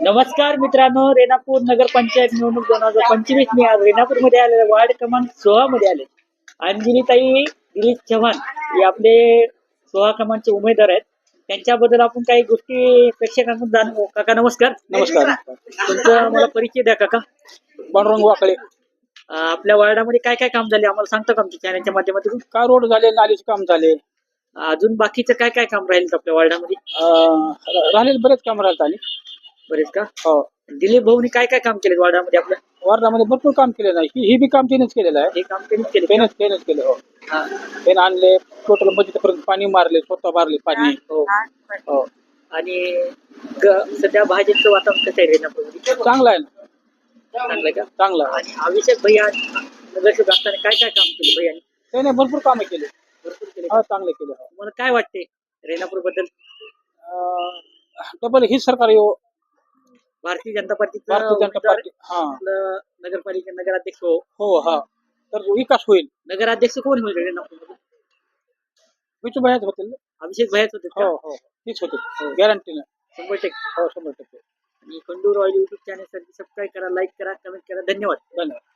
नमस्कार मित्रांनो, रेणापूर नगरपंचायत निवडणूक 2025 मी आज रेणापूरमध्ये आले, वार्ड क्रमांक 16 मध्ये आले. अंजलीताई दिलीप चव्हाण हे आपले 16 क्रमांकचे उमेदवार आहेत. त्यांच्याबद्दल आपण काही गोष्टी प्रेक्षकांकडून जाणू. काका नमस्कार. नमस्कार. तुमचा मला परिचय द्या काका. पांडुरंग वाकळे. आपल्या वार्डामध्ये काय काय काम झाले आम्हाला सांगता का आमच्या चॅनलच्या माध्यमातून? काय रोड झाले, नालीचे काम झाले, अजून बाकीचं काय काय काम राहील आपल्या वार्डामध्ये? राहिलेले बरेच काम राहत आले. बरेच का? हो. दिलीप भाऊनी काय काय काम केले वार्डामध्ये आपल्या? वार्डामध्ये भरपूर काम केलेलं आहे. ही बी काम त्यांनीच केलेलं आहे. हे काम त्यांनीच केले. त्यानेच केले. हो. हा. त्याने आणले, टोटल मध्यपर्यंत पाणी मारले, स्वतः मारले पाणी. हो. हो. आणि सध्या भाजपचं वातावरण कसं आहे रेणापूरमध्ये? चांगलं आहे ना. चांगलं आहे का? चांगलं आहे. आणि अभिषेक भैया नगरसेवक असताना काय काय काम केले भैयानी? त्याने भरपूर कामं केले. भरपूर केले. हो, चांगले केले. हो. तुम्हाला काय वाटते रेणापूर बद्दल? डबल ही सरकार येऊ. भारतीय जनता पार्टी हा. नगरपालिका नगराध्यक्ष हो. हो. हा. तर विकास होईल. नगराध्यक्ष कोण होईल रेणापूरमध्ये? विचू भयाच होतील. अभिषेक भैयाच होते का? हो हो, तीच होते गॅरंटीनं. 100%. हो, 100%. आणि Khandur oil YouTube channel subscribe करा, लाईक करा, कमेंट करा. धन्यवाद. धन्यवाद.